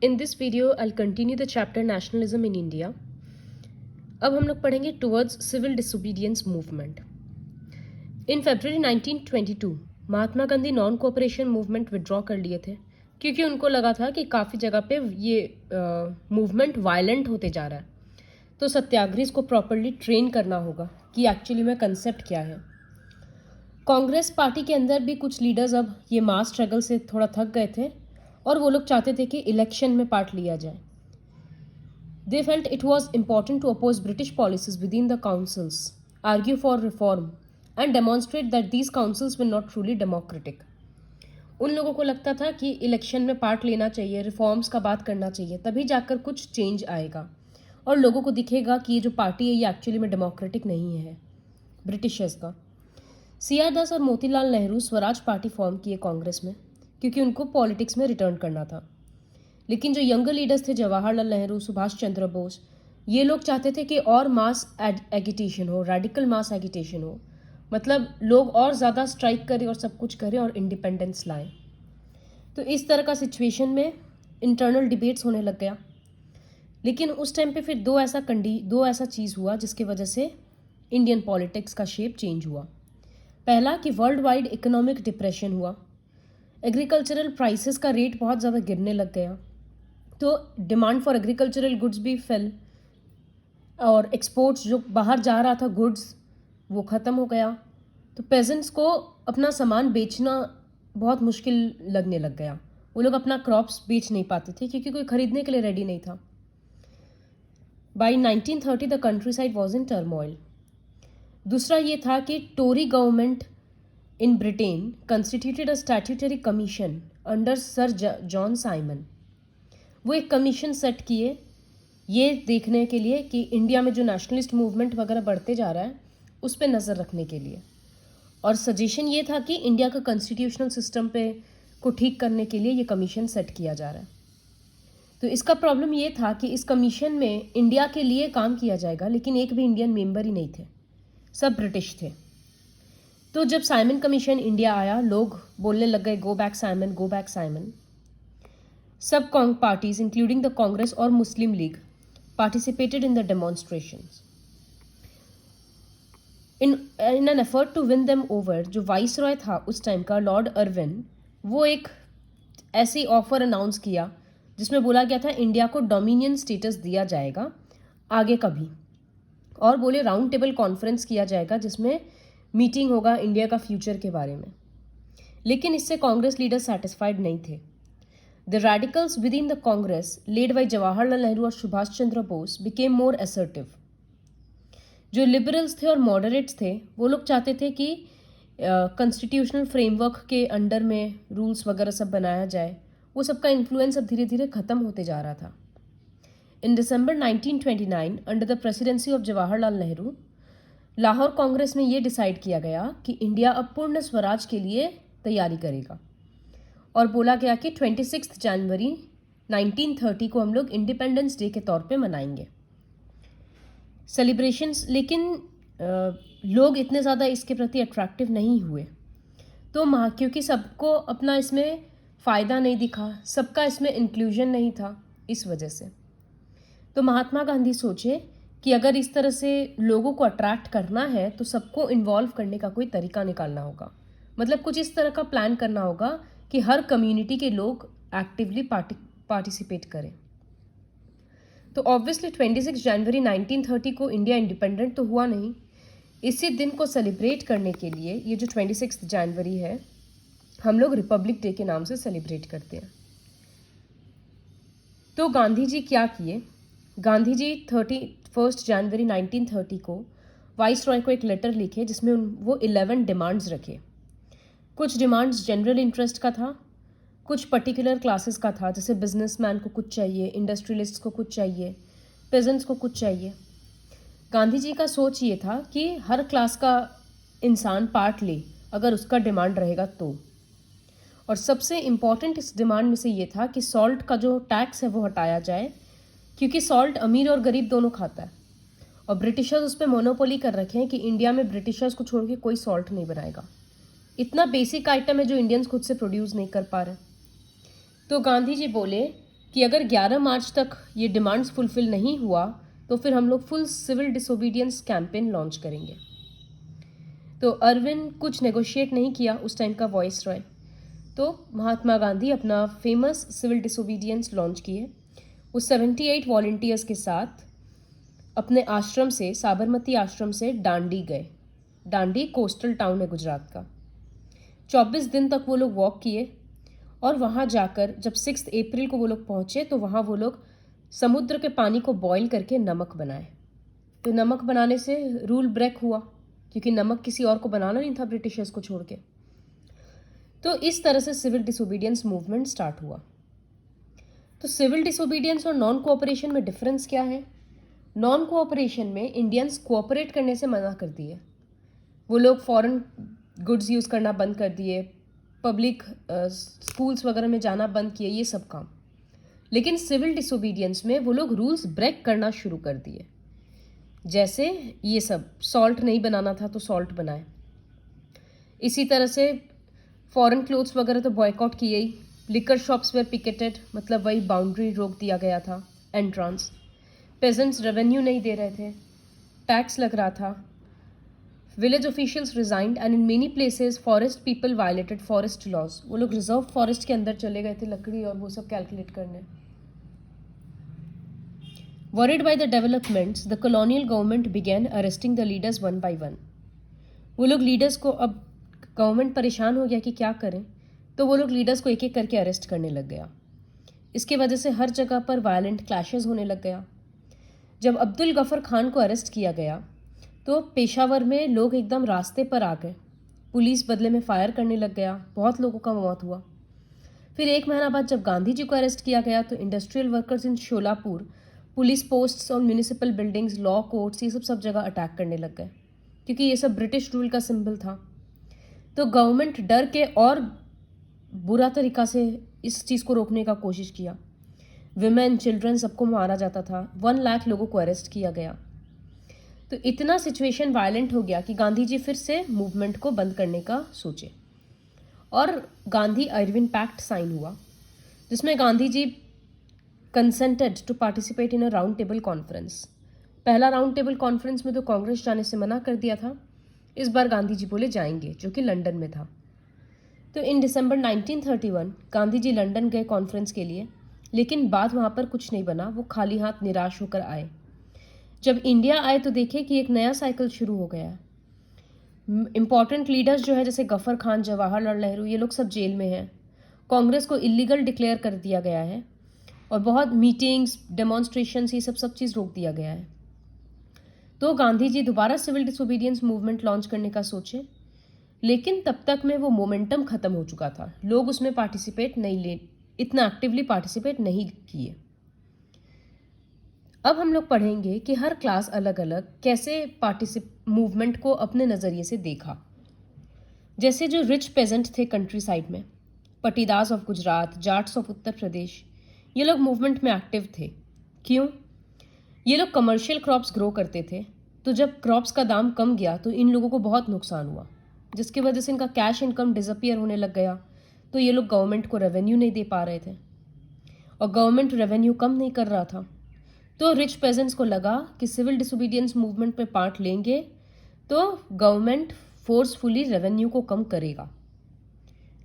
In this video, I'll continue the chapter Nationalism in India. अब हम लोग पढ़ेंगे towards civil disobedience movement. In February 1922 Mahatma Gandhi non cooperation movement withdraw कर लिए थे क्योंकि उनको लगा था कि काफ़ी जगह पे ये मूवमेंट वायलेंट होते जा रहा है, तो सत्याग्रही को प्रॉपरली ट्रेन करना होगा कि एक्चुअली में कंसेप्ट क्या है. कांग्रेस पार्टी के अंदर भी कुछ लीडर्स अब ये मास स्ट्रगल से थोड़ा थक गए थे और वो लोग चाहते थे कि इलेक्शन में पार्ट लिया जाए. They felt it was important to oppose British policies within the councils, argue for reform, and demonstrate that these councils were not truly democratic. उन लोगों को लगता था कि इलेक्शन में पार्ट लेना चाहिए, रिफॉर्म्स का बात करना चाहिए, तभी जाकर कुछ चेंज आएगा और लोगों को दिखेगा कि ये जो पार्टी है ये एक्चुअली में डेमोक्रेटिक नहीं है ब्रिटिशर्स का. CR दास और मोतीलाल नेहरू स्वराज पार्टी फॉर्म किए कांग्रेस में क्योंकि उनको पॉलिटिक्स में रिटर्न करना था. लेकिन जो यंगर लीडर्स थे जवाहरलाल नेहरू, सुभाष चंद्र बोस, ये लोग चाहते थे कि और मास एगिटेशन हो, रेडिकल मास एगिटेशन हो, मतलब लोग और ज़्यादा स्ट्राइक करें और सब कुछ करें और इंडिपेंडेंस लाएं. तो इस तरह का सिचुएशन में इंटरनल डिबेट्स होने लग गया. लेकिन उस टाइम पे फिर दो ऐसा चीज़ हुआ जिसकी वजह से इंडियन पॉलिटिक्स का शेप चेंज हुआ. पहला कि वर्ल्ड वाइड इकोनॉमिक डिप्रेशन हुआ, एग्रीकल्चरल प्राइसेस का रेट बहुत ज़्यादा गिरने लग गया, तो डिमांड फॉर एग्रीकल्चरल गुड्स भी फेल और एक्सपोर्ट्स जो बाहर जा रहा था गुड्स वो ख़त्म हो गया. तो पेजेंट्स को अपना सामान बेचना बहुत मुश्किल लगने लग गया. वो लोग अपना क्रॉप्स बेच नहीं पाते थे क्योंकि कोई ख़रीदने के लिए रेडी नहीं था. By 1930 the countryside was in turmoil. दूसरा ये था कि Tory government in Britain constituted a statutory commission under Sir John Simon. वो एक कमीशन सेट किए ये देखने के लिए कि इंडिया में जो नेशनलिस्ट मूवमेंट वगैरह बढ़ते जा रहा है उस पर नज़र रखने के लिए. और सजेशन ये था कि इंडिया का कॉन्स्टिट्यूशनल सिस्टम पे को ठीक करने के लिए ये कमीशन सेट किया जा रहा है. तो इसका प्रॉब्लम ये था कि इस कमीशन में इंडिया के लिए काम किया जाएगा लेकिन एक भी इंडियन मेंबर ही नहीं थे, सब ब्रिटिश थे. तो जब साइमन कमीशन इंडिया आया लोग बोलने लग गए go back Simon, go back Simon. सब पार्टीज इंक्लूडिंग द कांग्रेस और Muslim League participated in the demonstrations in an effort to win them over. जो वाइस रॉय था उस टाइम का लॉर्ड अर्विन, वो एक ऐसी ऑफर अनाउंस किया जिसमें बोला गया था इंडिया को डोमिनियन स्टेटस दिया जाएगा आगे कभी, और बोले राउंड टेबल कॉन्फ्रेंस किया जाएगा जिसमें मीटिंग होगा इंडिया का फ्यूचर के बारे में. लेकिन इससे कांग्रेस लीडर सेटिस्फाइड नहीं थे. The radicals with in the Congress led by Jawaharlal Nehru और Subhash Chandra Bose became more assertive. जो लिबरल्स थे और मॉडरेट्स थे वो लोग चाहते थे कि कॉन्स्टिट्यूशनल फ्रेमवर्क के अंडर में रूल्स वगैरह सब बनाया जाए. वो सबका इन्फ्लुएंस अब धीरे धीरे ख़त्म होते जा रहा था. इन दिसंबर 1929 under the presidency of Jawaharlal Nehru Lahore Congress में ये डिसाइड किया गया कि इंडिया अब पूर्ण स्वराज के लिए तैयारी करेगा और बोला गया कि 26 जनवरी 1930 को हम लोग इंडिपेंडेंस डे के तौर पे मनाएंगे सेलिब्रेशंस. लेकिन लोग इतने ज़्यादा इसके प्रति अट्रैक्टिव नहीं हुए. तो क्योंकि सबको अपना इसमें फ़ायदा नहीं दिखा, सबका इसमें इंक्लूजन नहीं था, इस वजह से तो महात्मा गांधी सोचे कि अगर इस तरह से लोगों को अट्रैक्ट करना है तो सबको इन्वॉल्व करने का कोई तरीका निकालना होगा. मतलब कुछ इस तरह का प्लान करना होगा कि हर कम्युनिटी के लोग एक्टिवली पार्टिसिपेट करें. तो ऑब्वियसली 26 जनवरी 1930 को इंडिया इंडिपेंडेंट तो हुआ नहीं. इसी दिन को सेलिब्रेट करने के लिए ये जो 26 जनवरी है हम लोग रिपब्लिक डे के नाम से सेलिब्रेट करते हैं. तो गांधी जी क्या किए? गांधी जी 31 जनवरी 1930 को वाइस रॉय को एक लेटर लिखे जिसमें वो 11 डिमांड्स रखे. कुछ डिमांड्स जनरल इंटरेस्ट का था, कुछ पर्टिकुलर क्लासेस का था, जैसे बिजनेसमैन को कुछ चाहिए, इंडस्ट्रियलिस्ट को कुछ चाहिए, पेजेंट्स को कुछ चाहिए. गांधी जी का सोच ये था कि हर क्लास का इंसान पार्ट ले अगर उसका डिमांड रहेगा तो. और सबसे इम्पॉर्टेंट इस डिमांड में से ये था कि सॉल्ट का जो टैक्स है वो हटाया जाए क्योंकि सॉल्ट अमीर और गरीब दोनों खाता है और ब्रिटिशर्स उस पर मोनोपोली कर रखे हैं कि इंडिया में ब्रिटिशर्स को छोड़ के कोई सॉल्ट नहीं बनाएगा. इतना बेसिक आइटम है जो इंडियंस खुद से प्रोड्यूस नहीं कर पा रहे. तो गांधी जी बोले कि अगर 11 मार्च तक ये डिमांड्स फुलफिल नहीं हुआ तो फिर हम लोग full civil disobedience campaign launch करेंगे। तो अरविंद कुछ नेगोशिएट नहीं किया उस टाइम का वॉइस रॉय, तो महात्मा गांधी अपना फेमस सिविल डिसोबीडियंस लॉन्च किए। वो 78 वॉलंटियर्स के साथ अपने आश्रम से, साबरमती आश्रम से दांडी गए। दांडी कोस्टल टाउन है गुजरात का। 24 दिन तक वो लोग वॉक किए और वहाँ जाकर जब 6 अप्रैल को वो लोग पहुँचे तो वहाँ वो लोग समुद्र के पानी को बॉईल करके नमक बनाए। तो नमक बनाने से रूल ब्रेक हुआ, क्योंकि नमक किसी और को बनाना नहीं था ब्रिटिशर्स को छोड़ के। तो इस तरह से सिविल डिसोबीडियंस मूवमेंट स्टार्ट हुआ। तो सिविल डिसोबीडियंस और नॉन कोऑपरेशन में डिफरेंस क्या है? नॉन कोऑपरेशन में इंडियंस कोऑपरेट करने से मना कर दिए। वो लोग फॉरेन गुड्स यूज़ करना बंद कर दिए, पब्लिक स्कूल्स वगैरह में जाना बंद किए, ये सब काम। लेकिन सिविल डिसोबीडियंस में वो लोग रूल्स ब्रेक करना शुरू कर दिए। जैसे ये सब सॉल्ट नहीं बनाना था तो सॉल्ट बनाए। इसी तरह से फॉरेन क्लोथ्स वगैरह तो बॉयकॉट किए ही। लिकर शॉप्स वेर पिकेटेड, मतलब वही बाउंड्री रोक दिया गया था, एंट्रांस। पेजेंट्स रेवेन्यू नहीं दे रहे थे, टैक्स लग रहा था। Village officials resigned and in many places forest people violated forest laws. वो लोग रिजर्व फॉरेस्ट के अंदर चले गए थे लकड़ी और वो सब कैलकुलेट करने। Worried by the developments, the colonial government began arresting the leaders one by one. वो लोग लीडर्स को, अब गवर्नमेंट परेशान हो गया कि क्या करें, तो वो लोग लीडर्स को एक एक करके अरेस्ट करने लग गया। इसके वजह से हर जगह पर वायलेंट क्लैशेस होने लग गया। जब अब्दुल गफर खान को अरेस्ट किया गया तो पेशावर में लोग एकदम रास्ते पर आ गए। पुलिस बदले में फायर करने लग गया, बहुत लोगों का मौत हुआ। फिर 1 महीना बाद जब गांधी जी को अरेस्ट किया गया तो industrial workers in Sholapur police posts और म्यूनिसिपल बिल्डिंग्स, लॉ कोर्ट्स, ये सब जगह अटैक करने लग गए, क्योंकि ये सब ब्रिटिश रूल का सिंबल था। तो गवर्नमेंट डर के और बुरा तरीका से इस चीज़ को रोकने का कोशिश किया। विमेन, चिल्ड्रन, सबको मारा जाता था। 1 लाख लोगों को अरेस्ट किया गया। तो इतना सिचुएशन वायलेंट हो गया कि गांधी जी फिर से मूवमेंट को बंद करने का सोचे और गांधी अरविंद पैक्ट साइन हुआ, जिसमें Gandhi ji consented to participate in a round table conference. पहला राउंड टेबल कॉन्फ्रेंस में तो कांग्रेस जाने से मना कर दिया था। इस बार गांधी जी बोले जाएंगे, जो कि लंदन में था। तो इन दिसंबर 1931 गांधी जी लंदन गए कॉन्फ्रेंस के लिए, लेकिन बाद वहाँ पर कुछ नहीं बना। वो खाली हाथ निराश होकर आए। जब इंडिया आए तो देखे कि एक नया साइकिल शुरू हो गया है। इम्पॉर्टेंट लीडर्स जो है, जैसे गफर खान, जवाहरलाल नेहरू, ये लोग सब जेल में हैं। कांग्रेस को इलीगल डिक्लेयर कर दिया गया है और बहुत मीटिंग्स, डेमोन्स्ट्रेशंस, ये सब चीज़ रोक दिया गया है। तो गांधी जी दोबारा सिविल डिसोबीडियंस मूवमेंट लॉन्च करने का सोचे, लेकिन तब तक में वो मोमेंटम ख़त्म हो चुका था। लोग उसमें इतना एक्टिवली पार्टिसिपेट नहीं किए। अब हम लोग पढ़ेंगे कि हर क्लास अलग अलग कैसे मूवमेंट को अपने नज़रिए से देखा। जैसे जो रिच पेजेंट थे कंट्री साइड में, पटीदास ऑफ गुजरात, जाट्स ऑफ उत्तर प्रदेश, ये लोग मूवमेंट में एक्टिव थे। क्यों? ये लोग कमर्शियल क्रॉप्स ग्रो करते थे, तो जब क्रॉप्स का दाम कम गया तो इन लोगों को बहुत नुकसान हुआ, जिसकी वजह से इनका कैश इनकम डिसअपियर होने लग गया। तो ये लोग गवर्नमेंट को रेवेन्यू नहीं दे पा रहे थे और गवर्नमेंट रेवेन्यू कम नहीं कर रहा था। तो रिच पेजेंट्स को लगा कि सिविल डिसोबीडियंस मूवमेंट में पार्ट लेंगे तो गवर्नमेंट फोर्सफुली रेवेन्यू को कम करेगा।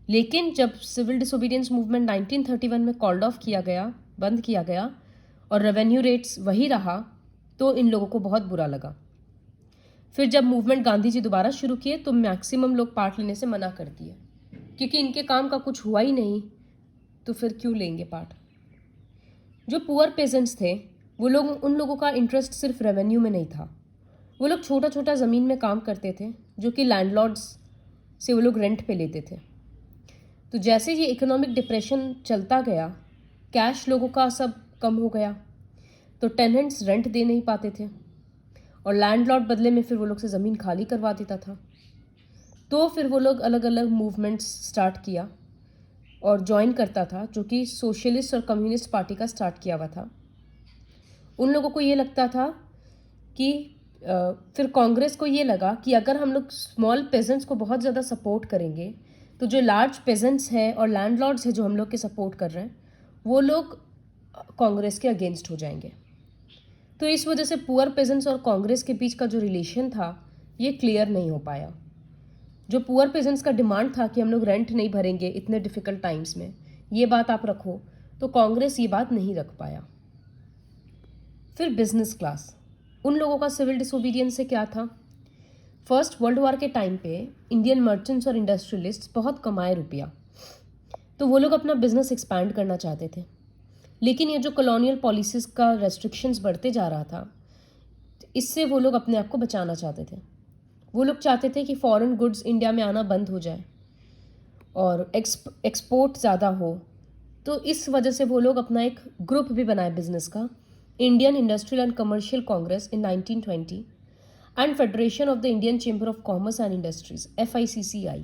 लेकिन जब सिविल डिसोबीडियंस मूवमेंट 1931 में कॉल्ड ऑफ किया गया, बंद किया गया और रेवेन्यू रेट्स वही रहा, तो इन लोगों को बहुत बुरा लगा। फिर जब मूवमेंट गांधी जी दोबारा शुरू किए तो मैक्सिमम लोग पार्ट लेने से मना कर दिए, क्योंकि इनके काम का कुछ हुआ ही नहीं, तो फिर क्यों लेंगे पार्ट। जो पुअर पेजेंट्स थे वो लोग, उन लोगों का इंटरेस्ट सिर्फ रेवेन्यू में नहीं था। वो लोग छोटा छोटा ज़मीन में काम करते थे, जो कि लैंडलॉर्ड्स से वो लोग रेंट पे लेते थे। तो जैसे ये इकोनॉमिक डिप्रेशन चलता गया, कैश लोगों का सब कम हो गया, तो टेनेंट्स रेंट दे नहीं पाते थे और लैंडलॉर्ड बदले में फिर वो लोग से ज़मीन खाली करवा देता था। तो फिर वो लोग अलग अलग मूवमेंट्स स्टार्ट किया और ज्वाइन करता था, जो कि सोशलिस्ट और कम्युनिस्ट पार्टी का स्टार्ट किया हुआ था। उन लोगों को ये लगता था कि फिर कांग्रेस को ये लगा कि अगर हम लोग स्मॉल पेजेंट्स को बहुत ज़्यादा सपोर्ट करेंगे तो जो लार्ज पेजेंट्स हैं और लैंडलॉर्ड्स हैं जो हम लोग के सपोर्ट कर रहे हैं, वो लोग कांग्रेस के अगेंस्ट हो जाएंगे। तो इस वजह से पुअर पेजेंट्स और कांग्रेस के बीच का जो रिलेशन था ये क्लियर नहीं हो पाया। जो पुअर पेजेंट्स का डिमांड था कि हम लोग रेंट नहीं भरेंगे इतने डिफिकल्ट टाइम्स में, ये बात आप रखो, तो कांग्रेस ये बात नहीं रख पाया। फिर बिजनेस क्लास, उन लोगों का सिविल डिसोबीडियंस से क्या था? फर्स्ट वर्ल्ड वॉर के टाइम पे इंडियन मर्चेंट्स और इंडस्ट्रियलिस्ट्स बहुत कमाए रुपया, तो वो लोग अपना बिजनेस एक्सपैंड करना चाहते थे। लेकिन ये जो कॉलोनियल पॉलिसीज का रेस्ट्रिक्शंस बढ़ते जा रहा था, इससे वो लोग अपने आप को बचाना चाहते थे। वो लोग चाहते थे कि फॉरेन गुड्स इंडिया में आना बंद हो जाए और एक्सपोर्ट ज़्यादा हो। तो इस वजह से वो लोग अपना एक ग्रुप भी बनाए बिजनेस का, Indian industrial and commercial Congress in 1920 and federation of the Indian chamber of commerce and industries FICCI।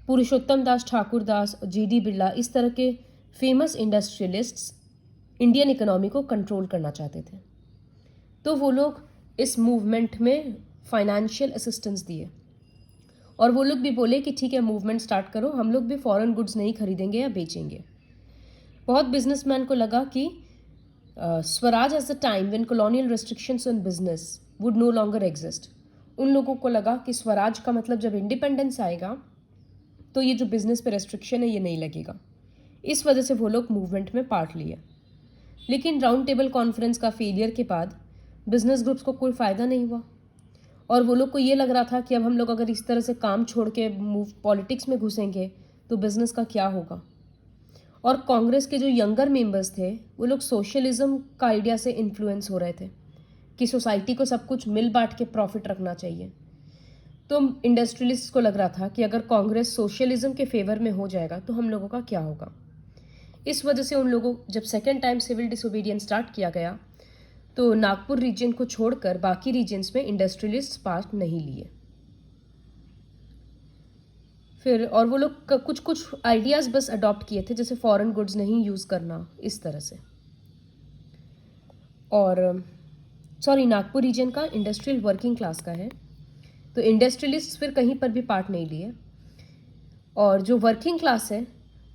Purushottam Das Thakur Das, JD Birla, इस तरह के फेमस इंडस्ट्रियलिस्ट्स इंडियन इकोनॉमी को कंट्रोल करना चाहते थे। तो वो लोग इस मूवमेंट में फाइनेंशियल असिस्टेंस दिए और वो लोग भी बोले कि ठीक है मूवमेंट स्टार्ट करो, हम लोग भी फॉरेन गुड्स नहीं खरीदेंगे या बेचेंगे। बहुत बिजनेसमैन को लगा कि swaraj as the time when colonial restrictions on business would no longer exist. उन लोगों को लगा कि स्वराज का मतलब जब इंडिपेंडेंस आएगा तो ये जो बिजनेस पे रेस्ट्रिक्शन है ये नहीं लगेगा। इस वजह से वो लोग मूवमेंट में पार्ट लिए। लेकिन राउंड टेबल कॉन्फ्रेंस का फेलियर के बाद बिजनेस ग्रुप्स को कोई फ़ायदा नहीं हुआ और वो लोग को ये लग रहा था कि अब हम लोग अगर इस तरह से काम छोड़ के पॉलिटिक्स में घुसेंगे तो बिजनेस का क्या होगा। और कांग्रेस के जो यंगर मेंबर्स थे वो लोग सोशलिज्म का आइडिया से इन्फ्लुएंस हो रहे थे कि सोसाइटी को सब कुछ मिल बांट के प्रॉफिट रखना चाहिए। तो इंडस्ट्रियलिस्ट को लग रहा था कि अगर कांग्रेस सोशलिज्म के फेवर में हो जाएगा तो हम लोगों का क्या होगा। इस वजह से उन लोगों जब second time civil disobedience start किया गया तो नागपुर रीजन को छोड़कर बाकी रीजन्स में इंडस्ट्रियलिस्ट पार्ट नहीं लिए। फिर और वो लोग कुछ कुछ आइडियाज़ बस अडॉप्ट किए थे, जैसे फॉरेन गुड्स नहीं यूज़ करना, इस तरह से। और नागपुर रीजन का इंडस्ट्रियल वर्किंग क्लास का है, तो इंडस्ट्रियलिस्ट फिर कहीं पर भी पार्ट नहीं लिए। और जो वर्किंग क्लास है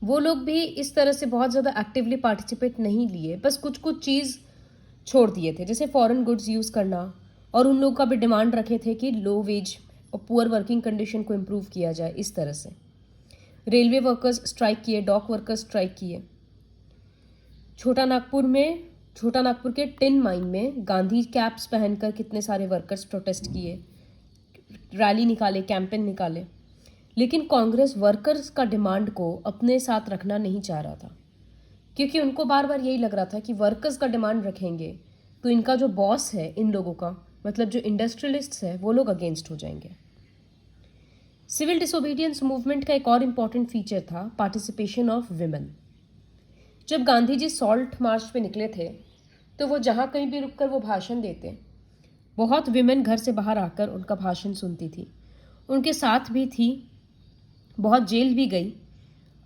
वो लोग भी इस तरह से बहुत ज़्यादा एक्टिवली पार्टिसिपेट नहीं लिए, बस कुछ कुछ चीज़ छोड़ दिए थे, जैसे फॉरेन गुड्स यूज़ करना। और उन लोगों का भी डिमांड रखे थे कि लो वेज और पुअर वर्किंग कंडीशन को इम्प्रूव किया जाए, इस तरह से। रेलवे वर्कर्स स्ट्राइक किए, डॉक वर्कर्स स्ट्राइक किए। छोटा नागपुर के टिन माइन में गांधी कैप्स पहनकर कितने सारे वर्कर्स प्रोटेस्ट किए, रैली निकाले, कैंपेन निकाले। लेकिन कांग्रेस वर्कर्स का डिमांड को अपने साथ रखना नहीं चाह रहा था, क्योंकि उनको बार बार यही लग रहा था कि वर्कर्स का डिमांड रखेंगे तो इनका जो बॉस है इन लोगों का, मतलब जो इंडस्ट्रियलिस्ट्स है, वो लोग अगेंस्ट हो जाएंगे। सिविल डिसोबीडियंस मूवमेंट का एक और इम्पॉर्टेंट फीचर था पार्टिसिपेशन ऑफ विमेन। जब गांधी जी सॉल्ट मार्च पे निकले थे तो वो जहाँ कहीं भी रुककर वो भाषण देते, बहुत विमेन घर से बाहर आकर उनका भाषण सुनती थी, उनके साथ भी थी, बहुत जेल भी गई।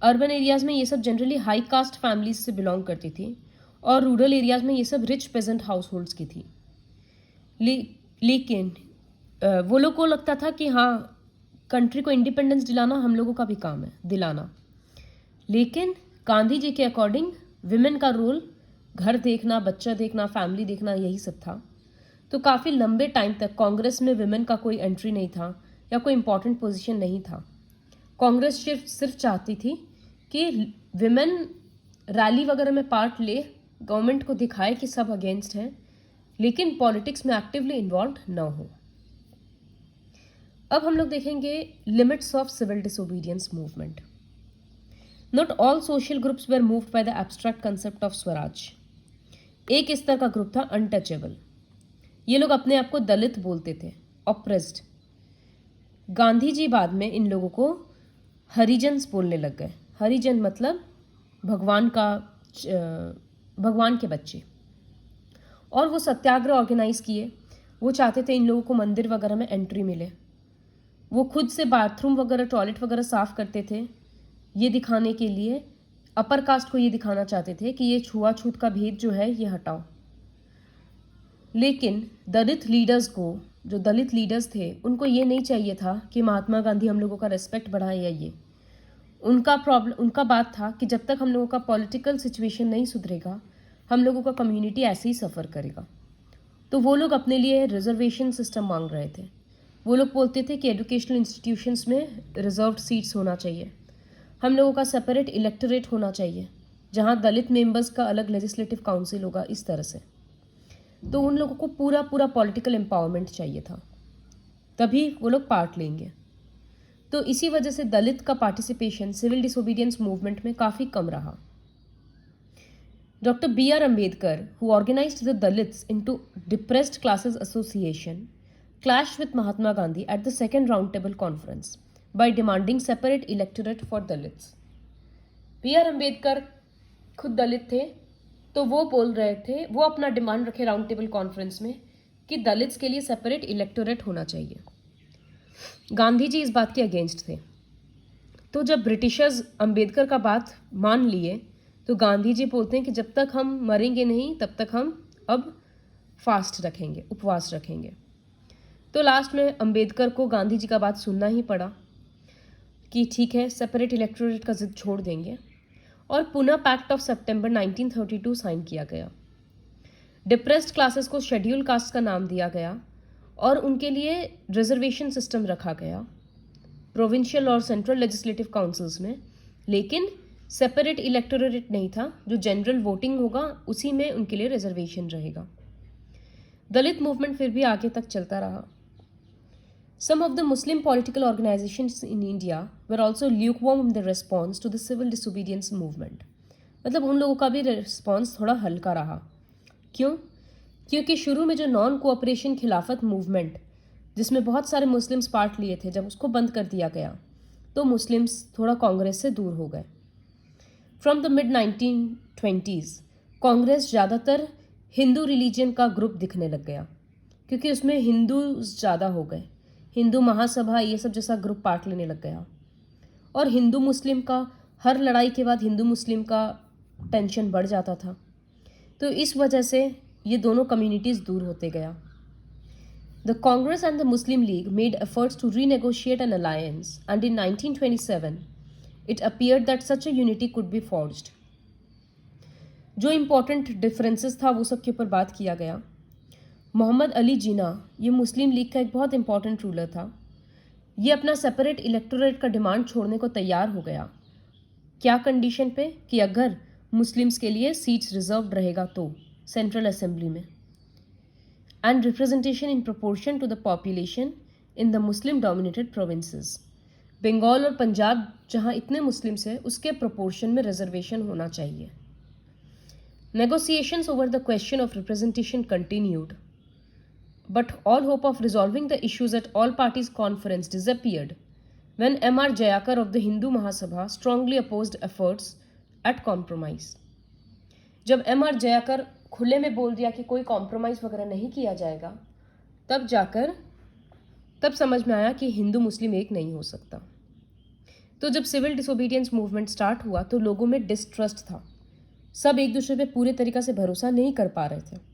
अर्बन एरियाज़ में ये सब जनरली हाई कास्ट फैमिलीज से बिलोंग करती थी और रूरल एरियाज़ में ये सब रिच पेजेंट हाउस होल्ड्स की थी। लेकिन वो लोग को लगता था कि हाँ, कंट्री को इंडिपेंडेंस दिलाना हम लोगों का भी काम है, दिलाना। लेकिन गांधी जी के अकॉर्डिंग विमेन का रोल घर देखना, बच्चा देखना, फैमिली देखना, यही सब था। तो काफ़ी लंबे टाइम तक कांग्रेस में विमेन का कोई एंट्री नहीं था या कोई इंपॉर्टेंट पोजीशन नहीं था। कांग्रेस सिर्फ चाहती थी कि विमेन रैली वगैरह में पार्ट ले, गवर्नमेंट को दिखाए कि सब अगेंस्ट हैं, लेकिन पॉलिटिक्स में एक्टिवली इन्वॉल्व न हो। अब हम लोग देखेंगे limits of civil disobedience movement. Not all social groups were moved by the abstract concept of swaraj. एक इस तरह का ग्रुप था अनटचेबल। ये लोग अपने आप को दलित बोलते थे, ऑप्रेस्ड। गांधी जी बाद में इन लोगों को हरिजन्स बोलने लग गए। हरिजन मतलब भगवान के बच्चे। और वो सत्याग्रह ऑर्गेनाइज किए। वो चाहते थे इन लोगों को मंदिर वगैरह में एंट्री मिले। वो खुद से बाथरूम वगैरह, टॉयलेट वगैरह साफ करते थे, ये दिखाने के लिए, अपर कास्ट को ये दिखाना चाहते थे कि ये छुआछूत का भेद जो है ये हटाओ। लेकिन दलित लीडर्स थे, उनको ये नहीं चाहिए था कि महात्मा गांधी हम लोगों का रेस्पेक्ट बढ़ाएं या ये। उनका बात था कि जब तक हम लोगों का पॉलिटिकल सिचुएशन नहीं सुधरेगा, हम लोगों का कम्युनिटी ऐसे ही सफ़र करेगा। तो वो लोग अपने लिए रिजर्वेशन सिस्टम मांग रहे थे। वो लोग बोलते थे कि एजुकेशनल इंस्टीट्यूशंस में रिजर्व्ड सीट्स होना चाहिए, हम लोगों का सेपरेट इलेक्टोरेट होना चाहिए जहाँ दलित मेंबर्स का अलग लेजिस्लेटिव काउंसिल होगा, इस तरह से। तो उन लोगों को पूरा पूरा पॉलिटिकल एम्पावरमेंट चाहिए था, तभी वो लोग पार्ट लेंगे। तो इसी वजह से दलित का पार्टिसिपेशन सिविल डिसोबीडियंस मूवमेंट में काफ़ी कम रहा। Dr. B.R. Ambedkar, who organized the Dalits into Depressed Classes Association, clashed with Mahatma Gandhi at the second roundtable conference by demanding separate electorate for Dalits. B.R. Ambedkar खुद दलित थे, तो वो बोल रहे थे, वो अपना डिमांड रखे राउंड टेबल कॉन्फ्रेंस में कि दलित्स के लिए सेपरेट इलेक्टोरेट होना चाहिए। गांधी जी इस बात के अगेंस्ट थे। तो जब ब्रिटिशर्स अंबेडकर का बात मान लिए, तो गांधी जी बोलते हैं कि जब तक हम मरेंगे नहीं तब तक हम अब फास्ट रखेंगे, उपवास रखेंगे। तो लास्ट में अंबेडकर को गांधी जी का बात सुनना ही पड़ा कि ठीक है, सेपरेट इलेक्टोरेट का जिद छोड़ देंगे, और पुनः पैक्ट ऑफ सितंबर 1932 साइन किया गया। डिप्रेस्ड क्लासेस को शेड्यूल कास्ट का नाम दिया गया और उनके लिए रिजर्वेशन सिस्टम रखा गया प्रोविंशियल और सेंट्रल लेजिस्लेटिव काउंसिल्स में, लेकिन सेपरेट इलेक्टोरेट नहीं था। जो जनरल वोटिंग होगा उसी में उनके लिए रिजर्वेशन रहेगा। दलित मूवमेंट फिर भी आगे तक चलता रहा। Some of the Muslim political organizations in India were also lukewarm in the response to the civil disobedience movement. मतलब उन लोगों का भी रिस्पॉन्स थोड़ा हल्का रहा। क्यों? क्योंकि शुरू में जो नॉन कोऑपरेशन खिलाफत मूवमेंट, जिसमें बहुत सारे मुस्लिम्स पार्ट लिए थे, जब उसको बंद कर दिया गया तो मुस्लिम्स थोड़ा कांग्रेस से दूर हो गए। From the mid 1920s Congress ज़्यादातर हिंदू रिलीजन का ग्रुप दिखने लग गया, क्योंकि उसमें हिंदू ज़्यादा हो गए। हिंदू महासभा ये सब जैसा ग्रुप पार्ट लेने लग गया, और हिंदू मुस्लिम का हर लड़ाई के बाद हिंदू मुस्लिम का टेंशन बढ़ जाता था। तो इस वजह से ये दोनों कम्युनिटीज़ दूर होते गया। The Congress and the Muslim League made efforts to renegotiate an alliance, and in 1927 it appeared that such a unity could be forged. जो इम्पोर्टेंट डिफरेंसेस था वो सब के ऊपर बात किया गया। मोहम्मद अली जिना, ये मुस्लिम लीग का एक बहुत इंपॉर्टेंट रूलर था, ये अपना सेपरेट इलेक्टोरेट का डिमांड छोड़ने को तैयार हो गया। क्या कंडीशन पे? कि अगर मुस्लिम्स के लिए सीट्स रिजर्व्ड रहेगा तो सेंट्रल असेंबली में, and representation in proportion to the population in the Muslim dominated provinces. Bengal और पंजाब जहाँ इतने मुस्लिम्स हैं उसके प्रोपोर्शन में रिजर्वेशन होना चाहिए। Negotiations over the question of representation continued, but all hope of resolving the issues at all parties conference disappeared when M.R. Jayakar of the Hindu Mahasabha strongly opposed efforts at compromise. जब M.R. जयाकर खुले में बोल दिया कि कोई compromise वगैरह नहीं किया जाएगा, तब समझ में आया कि हिंदू मुस्लिम एक नहीं हो सकता। तो जब सिविल डिसोबीडियंस मूवमेंट स्टार्ट हुआ तो लोगों में डिस्ट्रस्ट था, सब एक दूसरे पे पूरे तरीक़ा से भरोसा नहीं कर पा रहे थे।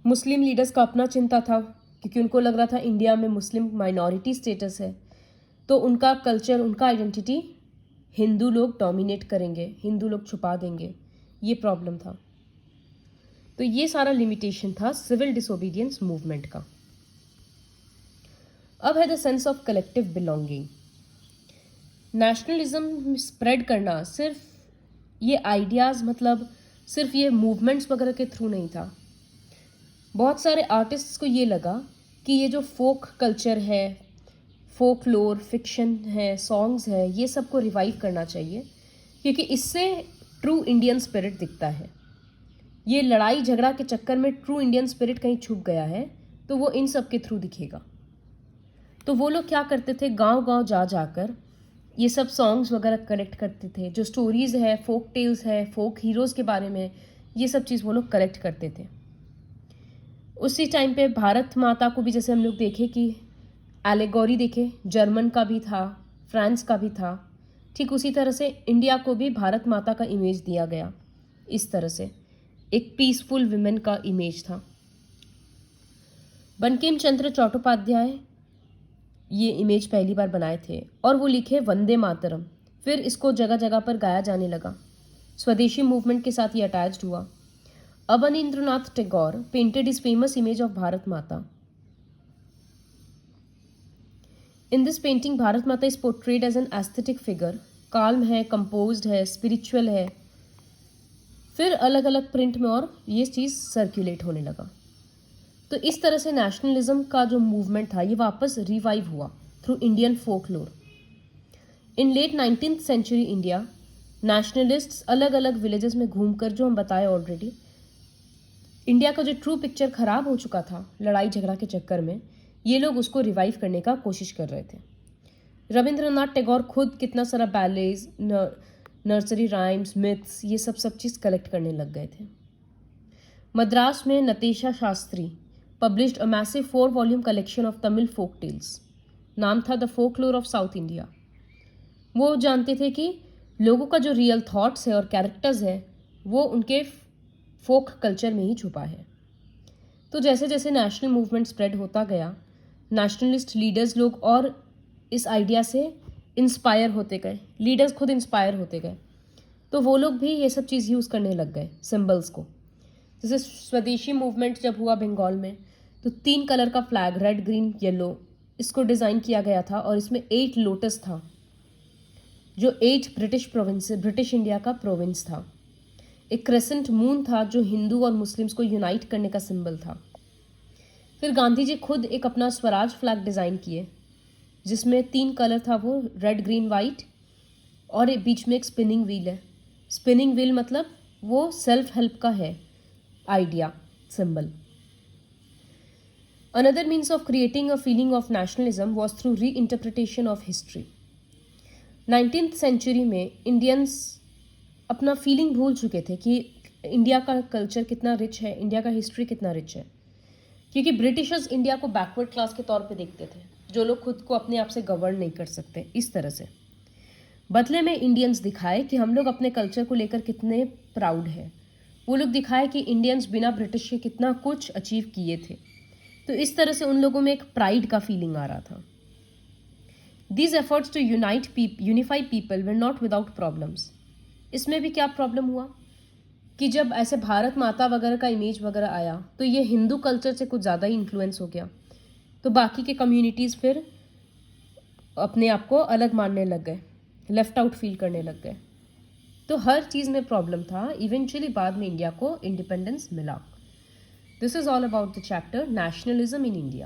मुस्लिम लीडर्स का अपना चिंता था, क्योंकि उनको लग रहा था इंडिया में मुस्लिम माइनॉरिटी स्टेटस है, तो उनका कल्चर, उनका आइडेंटिटी हिंदू लोग डोमिनेट करेंगे, हिंदू लोग छुपा देंगे, ये प्रॉब्लम था। तो ये सारा लिमिटेशन था सिविल डिसोबीडियंस मूवमेंट का। अब है the sense of collective belonging. Nationalism spread करना सिर्फ ये आइडियाज़, मतलब सिर्फ ये मूवमेंट्स वगैरह के थ्रू नहीं था। बहुत सारे आर्टिस्ट्स को ये लगा कि ये जो फोक कल्चर है, फोक लोर, फिक्शन है, सॉन्ग्स है, ये सब को रिवाइव करना चाहिए, क्योंकि इससे ट्रू इंडियन स्पिरिट दिखता है। ये लड़ाई झगड़ा के चक्कर में ट्रू इंडियन स्पिरिट कहीं छुप गया है, तो वो इन सब के थ्रू दिखेगा। तो वो लोग क्या करते थे, गांव गांव जाकर ये सब सॉन्ग्स वगैरह कलेक्ट करते थे। जो स्टोरीज़ है, फोक टेल्स है, फोक हीरोज़ के बारे में, ये सब चीज़ वो लोग कलेक्ट करते थे। उसी टाइम पे भारत माता को भी, जैसे हम लोग देखे कि एलेगोरी देखे, जर्मन का भी था, फ्रांस का भी था, ठीक उसी तरह से इंडिया को भी भारत माता का इमेज दिया गया। इस तरह से एक पीसफुल विमेन का इमेज था। बंकिम चंद्र चट्टोपाध्याय ये इमेज पहली बार बनाए थे, और वो लिखे वंदे मातरम, फिर इसको जगह जगह पर गाया जाने लगा। स्वदेशी मूवमेंट के साथ ये अटैच्ड हुआ। Abanindranath Tagore painted his famous image of Bharat Mata. In this painting Bharat Mata is portrayed as an aesthetic figure, calm है, कंपोज्ड है, स्पिरिचुअल है। फिर अलग अलग प्रिंट में और ये चीज़ सर्कुलेट होने लगा। तो इस तरह से नेशनलिज्म का जो मूवमेंट था ये वापस रिवाइव हुआ through Indian folklore. In late 19th century India, nationalists अलग अलग विलेजेस में घूमकर, जो हम बताए ऑलरेडी, इंडिया का जो ट्रू पिक्चर खराब हो चुका था लड़ाई झगड़ा के चक्कर में, ये लोग उसको रिवाइव करने का कोशिश कर रहे थे। रविंद्रनाथ टैगोर खुद कितना सारा बैलेज, नर्सरी राइम्स, मिथ्स, ये सब चीज़ कलेक्ट करने लग गए थे। मद्रास में Natesa Shastri published a massive 4-volume collection of Tamil folk tales. नाम था the folklore of South India. वो जानते थे कि लोगों का जो रियल थॉट्स है और कैरेक्टर्स है वो उनके फोक कल्चर में ही छुपा है। तो जैसे जैसे नेशनल मूवमेंट स्प्रेड होता गया, नेशनलिस्ट लीडर्स लोग और इस आइडिया से इंस्पायर होते गए, लीडर्स खुद इंस्पायर होते गए। तो वो लोग भी ये सब चीज़ यूज़ करने लग गए सिंबल्स को। जैसे स्वदेशी मूवमेंट जब हुआ बंगाल में, तो 3 कलर का फ्लैग, रेड, ग्रीन, येलो, इसको डिज़ाइन किया गया था और इसमें 8 लोटस था, जो 8 ब्रिटिश इंडिया का प्रोविंस था। एक क्रेसेंट मून था जो हिंदू और मुस्लिम्स को यूनाइट करने का सिंबल था। फिर गांधी जी खुद एक अपना स्वराज फ्लैग डिज़ाइन किए, जिसमें 3 कलर था, वो रेड, ग्रीन, वाइट, और एक बीच में एक स्पिनिंग व्हील है। स्पिनिंग व्हील मतलब वो सेल्फ हेल्प का है idea, symbol. Another means of creating a feeling of nationalism was through reinterpretation of history. 19th century में इंडियंस अपना फीलिंग भूल चुके थे कि इंडिया का कल्चर कितना रिच है, इंडिया का हिस्ट्री कितना रिच है, क्योंकि ब्रिटिशर्स इंडिया को बैकवर्ड क्लास के तौर पे देखते थे, जो लोग खुद को अपने आप से गवर्न नहीं कर सकते इस तरह से। बदले में इंडियंस दिखाए कि हम लोग अपने कल्चर को लेकर कितने प्राउड है। वो लोग दिखाए कि इंडियंस बिना ब्रिटिश के कितना कुछ अचीव किए थे। तो इस तरह से उन लोगों में एक प्राइड का फीलिंग आ रहा था। These efforts to unify people were not without problems. इसमें भी क्या प्रॉब्लम हुआ कि जब ऐसे भारत माता वगैरह का इमेज वगैरह आया, तो ये हिंदू कल्चर से कुछ ज़्यादा ही इन्फ्लुएंस हो गया। तो बाकी के कम्युनिटीज़ फिर अपने आप को अलग मानने लग गए, लेफ्ट आउट फील करने लग गए। तो हर चीज़ में प्रॉब्लम था। इवेंचुअली बाद में इंडिया को इंडिपेंडेंस मिला। This is all about the chapter Nationalism in India.